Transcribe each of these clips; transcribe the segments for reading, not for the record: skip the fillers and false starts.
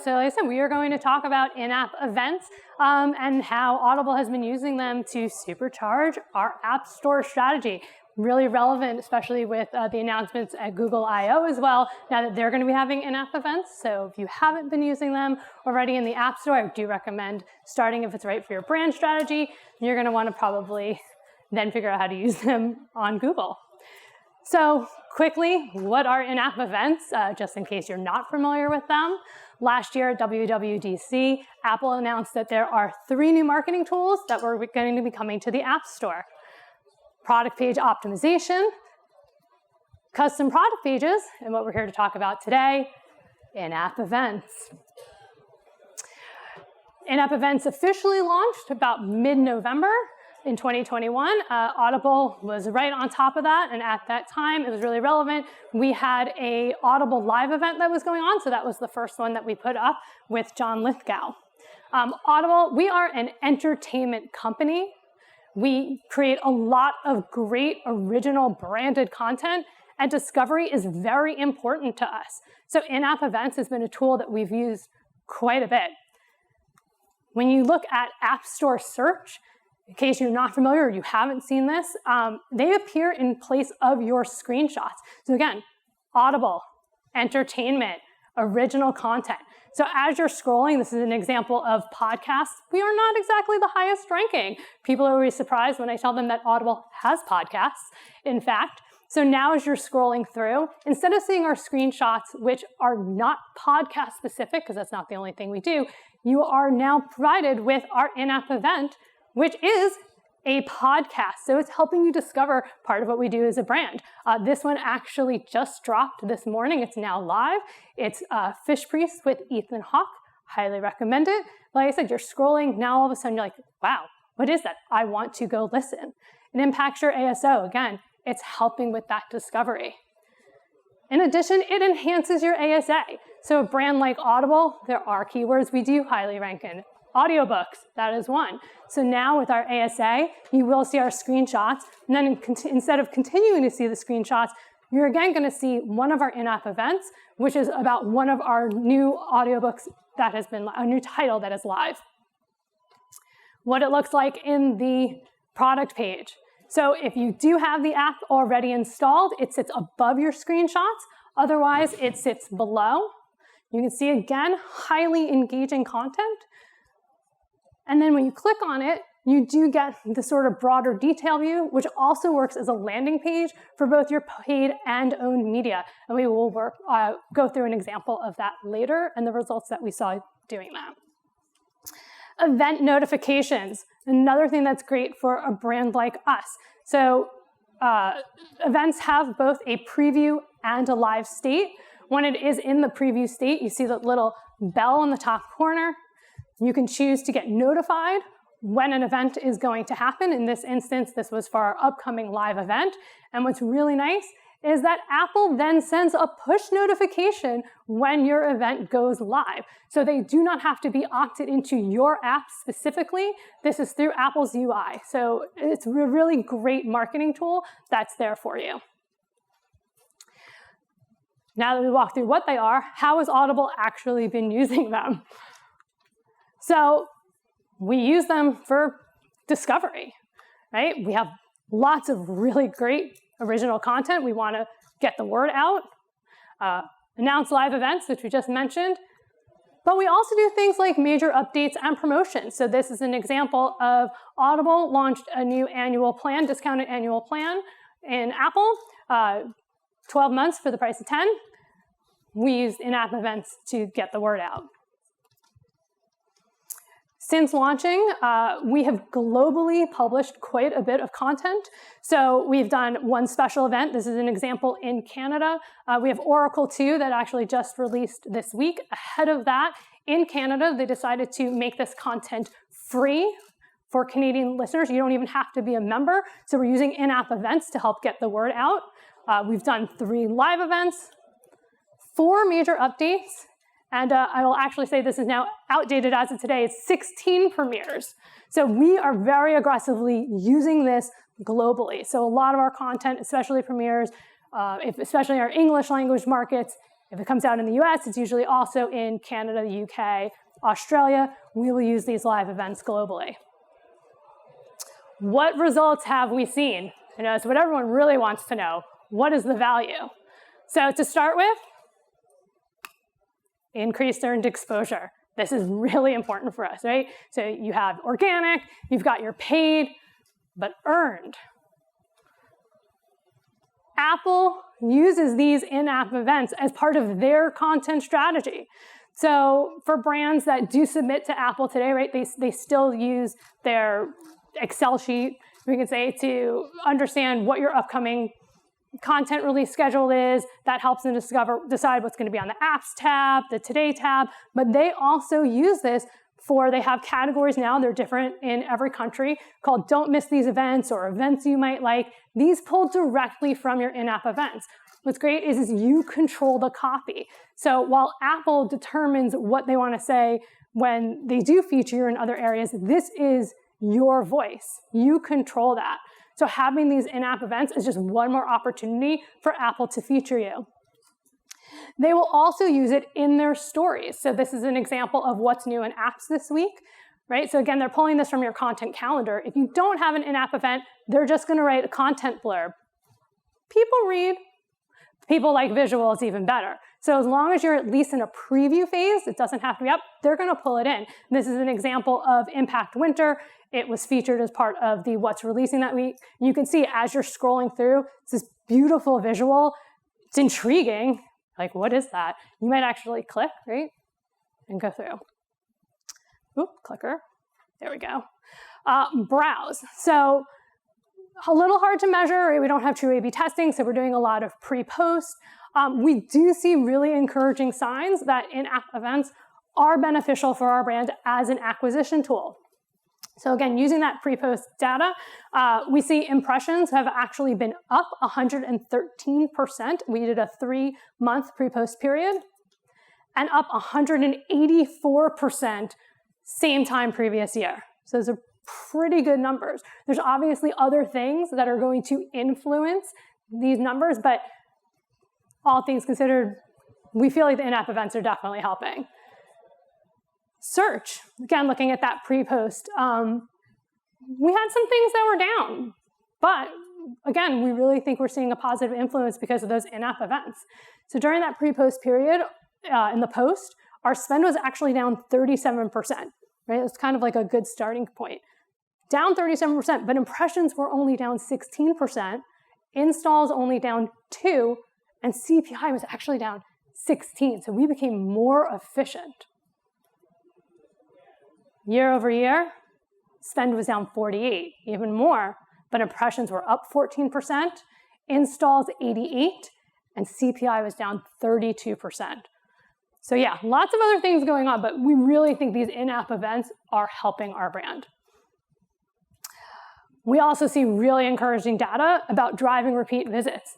So like I said, we are going to talk about in-app events and how Audible has been using them to supercharge our App Store strategy. Really relevant, especially with the announcements at Google I/O as well, now that they're going to be having in-app events. So if you haven't been using them already in the App Store, I do recommend starting if it's right for your brand strategy. You're going to want to probably then figure out how to use them on Google. So quickly, what are in-app events, just in case you're not familiar with them? Last year at WWDC, Apple announced that there are 3 new marketing tools that were going to be coming to the App Store. Product page optimization, custom product pages, and what we're here to talk about today, in-app events. In-app events officially launched about mid-November in 2021. Audible was right on top of that, and at that time, it was really relevant. We had a Audible live event that was going on, so that was the first one that we put up with John Lithgow. Audible, we are an entertainment company. We create a lot of great original branded content, and discovery is very important to us. So in-app events has been a tool that we've used quite a bit. When you look at App Store search, in case you're not familiar or you haven't seen this, they appear in place of your screenshots. So again, Audible, entertainment, original content. So as you're scrolling, this is an example of podcasts. We are not exactly the highest ranking. People are always surprised when I tell them that Audible has podcasts, in fact. So now as you're scrolling through, instead of seeing our screenshots, which are not podcast specific, because that's not the only thing we do, you are now provided with our in-app event, which is a podcast. So it's helping you discover part of what we do as a brand. This one actually just dropped this morning. It's now live. It's Fish Priest with Ethan Hawke. Highly recommend it. Like I said, you're scrolling, now all of a sudden you're like, wow, what is that? I want to go listen. It impacts your ASO. Again, it's helping with that discovery. In addition, it enhances your ASA. So a brand like Audible, there are keywords we do highly rank in. Audiobooks, that is one. So now with our ASA, you will see our screenshots, and then instead of continuing to see the screenshots, you're again going to see one of our in-app events, which is about one of our new audiobooks that has been, a new title that is live. What it looks like in the product page. So if you do have the app already installed, it sits above your screenshots. Otherwise, it sits below. You can see again, highly engaging content. And then when you click on it, you do get the sort of broader detail view, which also works as a landing page for both your paid and owned media. And we will go through an example of that later and the results that we saw doing that. Event notifications, another thing that's great for a brand like us. So events have both a preview and a live state. When it is in the preview state, you see the little bell in the top corner. You can choose to get notified when an event is going to happen. In this instance, this was for our upcoming live event. And what's really nice is that Apple then sends a push notification when your event goes live. So they do not have to be opted into your app specifically. This is through Apple's UI. So it's a really great marketing tool that's there for you. Now that we walked through what they are, how has Audible actually been using them? So we use them for discovery, right? We have lots of really great original content. We want to get the word out, announce live events, which we just mentioned. But we also do things like major updates and promotions. So this is an example of Audible launched a new annual plan, discounted annual plan in Apple, 12 months for the price of 10. We used in-app events to get the word out. Since launching, we have globally published quite a bit of content. So we've done one special event. This is an example in Canada. We have Oracle 2 that actually just released this week. Ahead of that, in Canada, they decided to make this content free for Canadian listeners. You don't even have to be a member. So we're using in-app events to help get the word out. We've done 3 live events, 4 major updates, and I will actually say this is now outdated as of today. It's 16 premieres. So we are very aggressively using this globally. So a lot of our content, especially premieres, especially our English language markets, If it comes out in the US, it's usually also in Canada, the UK, Australia. We will use these live events globally. What results have we seen? You know, it's what everyone really wants to know. What is the value? So to start with, increased earned exposure. This is really important for us, right? So you have organic, you've got your paid, but earned. Apple uses these in-app events as part of their content strategy. So for brands that do submit to Apple today, right, they still use their Excel sheet, we can say, to understand what your upcoming content release schedule is. That helps them decide what's going to be on the Apps tab, the Today tab, but they also use this they have categories now, they're different in every country, called Don't Miss These Events or Events You Might Like. These pull directly from your in-app events. What's great is you control the copy. So while Apple determines what they want to say when they do feature you in other areas, this is your voice. You control that. So having these in-app events is just one more opportunity for Apple to feature you. They will also use it in their stories. So this is an example of what's new in apps this week, right? So again, they're pulling this from your content calendar. If you don't have an in-app event, they're just going to write a content blurb. People read. People like visuals even better. So as long as you're at least in a preview phase, it doesn't have to be up, they're going to pull it in. This is an example of Impact Winter. It was featured as part of the What's Releasing that week. You can see as you're scrolling through, it's this beautiful visual. It's intriguing. Like, what is that? You might actually click, right? And go through. Oop, clicker. There we go. Browse. So a little hard to measure, right? We don't have true A/B testing, so we're doing a lot of pre-post. We do see really encouraging signs that in-app events are beneficial for our brand as an acquisition tool. So again, using that pre-post data, we see impressions have actually been up 113%. We did a 3-month pre-post period, and up 184% same time previous year. So those are pretty good numbers. There's obviously other things that are going to influence these numbers, but all things considered, we feel like the in-app events are definitely helping. Search, again, looking at that pre-post, we had some things that were down, but again, we really think we're seeing a positive influence because of those in-app events. So during that pre-post period, in the post, our spend was actually down 37%, right? It's kind of like a good starting point. Down 37%, but impressions were only down 16%, installs only down 2%, and CPI was actually down 16%, so we became more efficient. Year over year, spend was down 48%, even more, but impressions were up 14%, installs 88%, and CPI was down 32%. So yeah, lots of other things going on, but we really think these in-app events are helping our brand. We also see really encouraging data about driving repeat visits.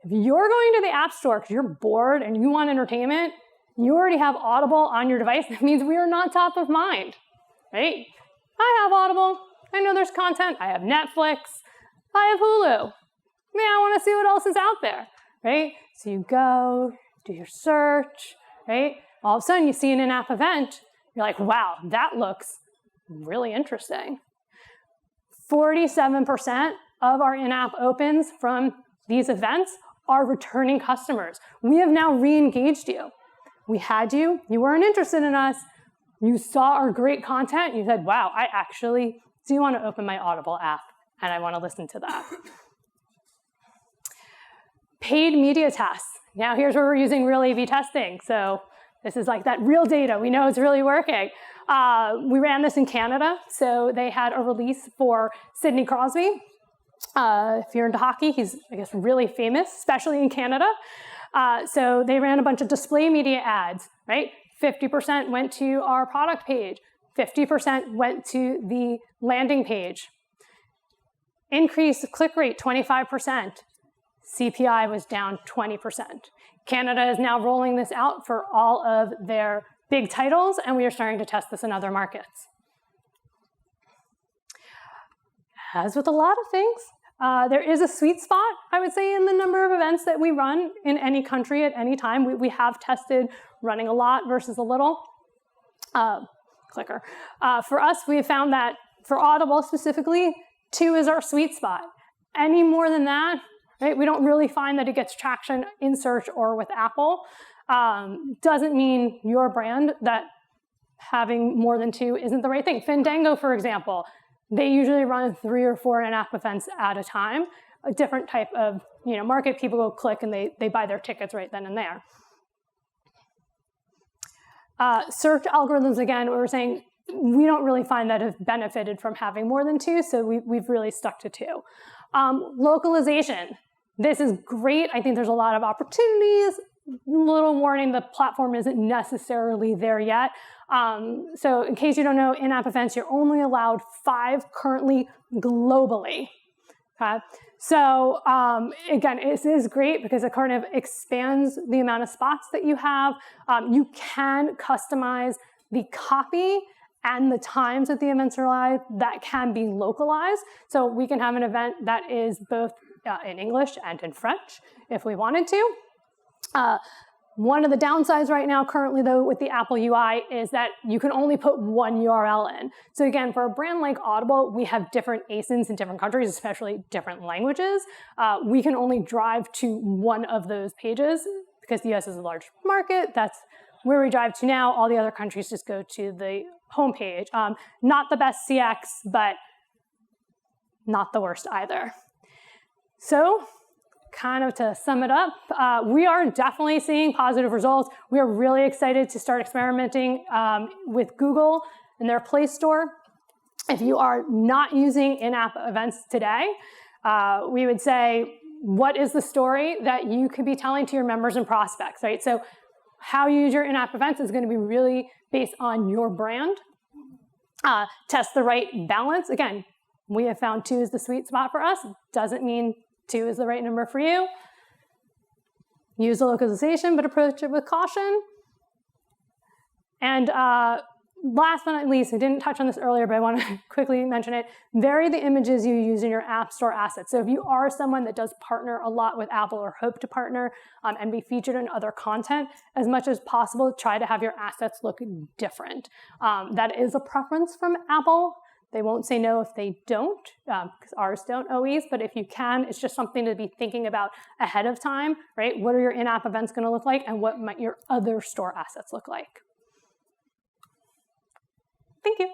If you're going to the App Store because you're bored and you want entertainment, you already have Audible on your device, that means we are not top of mind, right? I have Audible. I know there's content. I have Netflix. I have Hulu. Man, I want to see what else is out there, right? So you go, do your search, right? All of a sudden you see an in-app event. You're like, wow, that looks really interesting. 47% of our in-app opens from these events are returning customers. We have now re-engaged you. We had you weren't interested in us, you saw our great content, you said, wow, I actually do want to open my Audible app and I want to listen to that. Paid media tests. Now here's where we're using real A/B testing. So this is like that real data. We know it's really working. We ran this in Canada. So they had a release for Sidney Crosby. If you're into hockey, he's, I guess, really famous, especially in Canada. So they ran a bunch of display media ads, right? 50% went to our product page. 50% went to the landing page. Increased click rate, 25%. CPI was down 20%. Canada is now rolling this out for all of their big titles, and we are starting to test this in other markets. As with a lot of things, There is a sweet spot, I would say, in the number of events that we run in any country at any time. We have tested running a lot versus a little. Clicker. For us, we have found that for Audible specifically, 2 is our sweet spot. Any more than that, right, we don't really find that it gets traction in search or with Apple. Doesn't mean your brand that having more than 2 isn't the right thing. Fandango, for example, they usually run 3 or 4 in-app events at a time. A different type of market. People go click and they buy their tickets right then and there. Search algorithms, again, we were saying we don't really find that have benefited from having more than 2, so we've really stuck to 2. Localization. This is great. I think there's a lot of opportunities. Little warning, the platform isn't necessarily there yet. So in case you don't know, in-app events, you're only allowed 5 currently globally. Okay? So again, this is great because it kind of expands the amount of spots that you have. You can customize the copy and the times that the events are live that can be localized. So we can have an event that is both in English and in French if we wanted to. One of the downsides right now currently though with the Apple UI is that you can only put 1 URL in. So again, for a brand like Audible, we have different ASINs in different countries, especially different languages. We can only drive to one of those pages because the US is a large market. That's where we drive to now. All the other countries just go to the homepage. Not the best CX, but not the worst either. So, kind of to sum it up, we are definitely seeing positive results. We are really excited to start experimenting with Google and their Play Store. If you are not using in-app events today, we would say, what is the story that you could be telling to your members and prospects, right? So how you use your in-app events is going to be really based on your brand. Test the right balance. Again, we have found 2 is the sweet spot for us. Doesn't mean 2 is the right number for you. Use the localization, but approach it with caution. And last but not least, I didn't touch on this earlier, but I want to quickly mention it. Vary the images you use in your App Store assets. So if you are someone that does partner a lot with Apple or hope to partner and be featured in other content, as much as possible, try to have your assets look different. That is a preference from Apple. They won't say no if they don't, because ours don't always, but if you can, it's just something to be thinking about ahead of time, right? What are your in-app events going to look like, and what might your other store assets look like? Thank you.